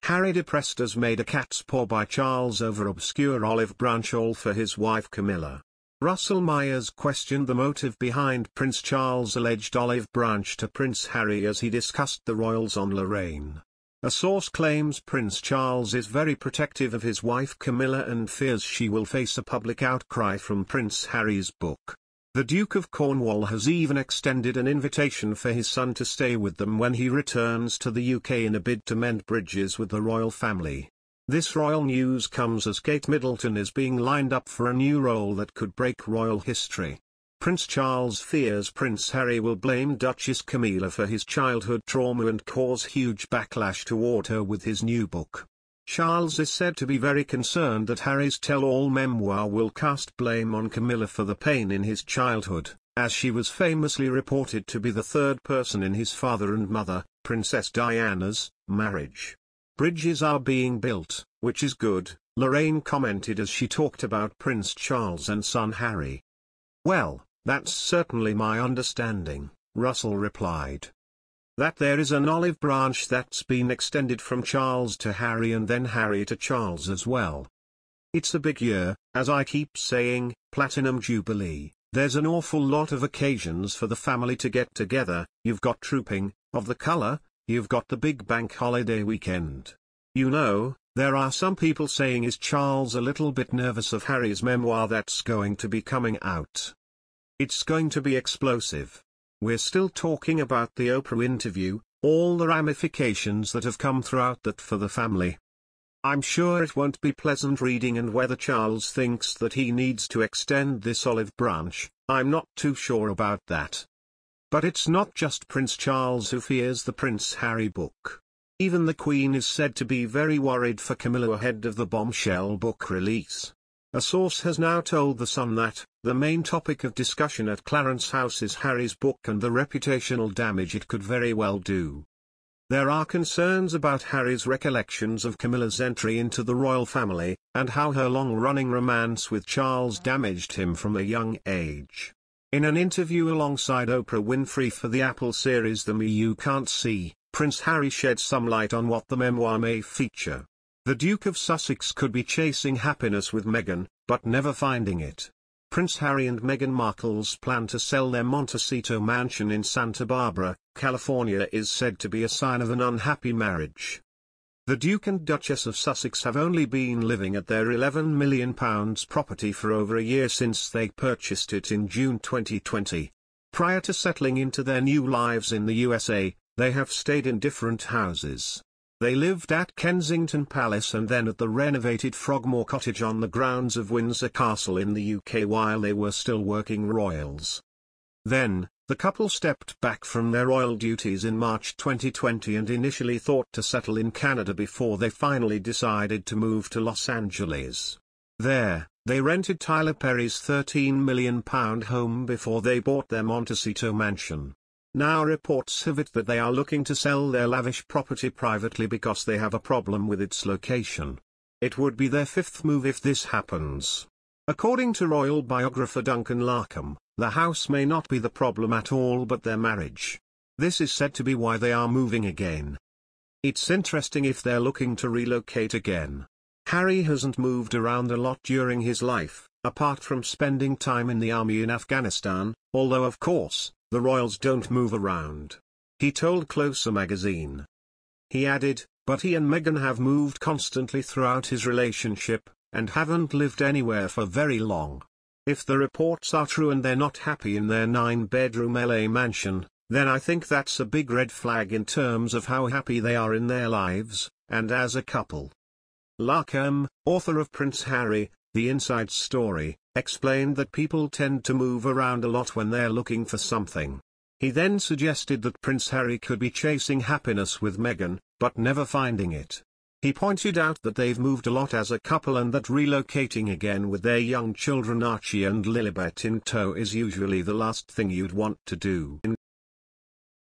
Harry, depressed, has made a cat's paw by Charles over obscure olive branch all for his wife Camilla. Russell Myers questioned the motive behind Prince Charles' alleged olive branch to Prince Harry as he discussed the royals on Lorraine. A source claims Prince Charles is very protective of his wife Camilla and fears she will face a public outcry from Prince Harry's book. The Duke of Cornwall has even extended an invitation for his son to stay with them when he returns to the UK in a bid to mend bridges with the royal family. This royal news comes as Kate Middleton is being lined up for a new role that could break royal history. Prince Charles fears Prince Harry will blame Duchess Camilla for his childhood trauma and cause huge backlash toward her with his new book. Charles is said to be very concerned that Harry's tell-all memoir will cast blame on Camilla for the pain in his childhood, as she was famously reported to be the third person in his father and mother, Princess Diana's, marriage. Bridges are being built, which is good, Lorraine commented as she talked about Prince Charles and son Harry. Well, that's certainly my understanding, Russell replied. That there is an olive branch that's been extended from Charles to Harry and then Harry to Charles as well. It's a big year, as I keep saying, Platinum Jubilee. There's an awful lot of occasions for the family to get together. You've got Trooping of the Colour, you've got the big bank holiday weekend. You know, there are some people saying, is Charles a little bit nervous of Harry's memoir that's going to be coming out? It's going to be explosive. We're still talking about the Oprah interview, all the ramifications that have come throughout that for the family. I'm sure it won't be pleasant reading, and whether Charles thinks that he needs to extend this olive branch, I'm not too sure about that. But it's not just Prince Charles who fears the Prince Harry book. Even the Queen is said to be very worried for Camilla ahead of the bombshell book release. A source has now told The Sun that the main topic of discussion at Clarence House is Harry's book and the reputational damage it could very well do. There are concerns about Harry's recollections of Camilla's entry into the royal family, and how her long-running romance with Charles damaged him from a young age. In an interview alongside Oprah Winfrey for the Apple series The Me You Can't See, Prince Harry shed some light on what the memoir may feature. The Duke of Sussex could be chasing happiness with Meghan, but never finding it. Prince Harry and Meghan Markle's plan to sell their Montecito mansion in Santa Barbara, California is said to be a sign of an unhappy marriage. The Duke and Duchess of Sussex have only been living at their £11 million property for over a year since they purchased it in June 2020. Prior to settling into their new lives in the USA, they have stayed in different houses. They lived at Kensington Palace and then at the renovated Frogmore Cottage on the grounds of Windsor Castle in the UK while they were still working royals. Then, the couple stepped back from their royal duties in March 2020 and initially thought to settle in Canada before they finally decided to move to Los Angeles. There, they rented Tyler Perry's £13 million home before they bought their Montecito mansion. Now reports have it that they are looking to sell their lavish property privately because they have a problem with its location. It would be their fifth move if this happens. According to royal biographer Duncan Larkham, the house may not be the problem at all but their marriage. This is said to be why they are moving again. It's interesting if they're looking to relocate again. Harry hasn't moved around a lot during his life, apart from spending time in the army in Afghanistan, although of course, the royals don't move around. He told Closer magazine. He added, but he and Meghan have moved constantly throughout his relationship, and haven't lived anywhere for very long. If the reports are true and they're not happy in their 9-bedroom LA mansion, then I think that's a big red flag in terms of how happy they are in their lives, and as a couple. Larkham, author of Prince Harry, The Inside Story, explained that people tend to move around a lot when they're looking for something. He then suggested that Prince Harry could be chasing happiness with Meghan, but never finding it. He pointed out that they've moved a lot as a couple and that relocating again with their young children Archie and Lilibet in tow is usually the last thing you'd want to do.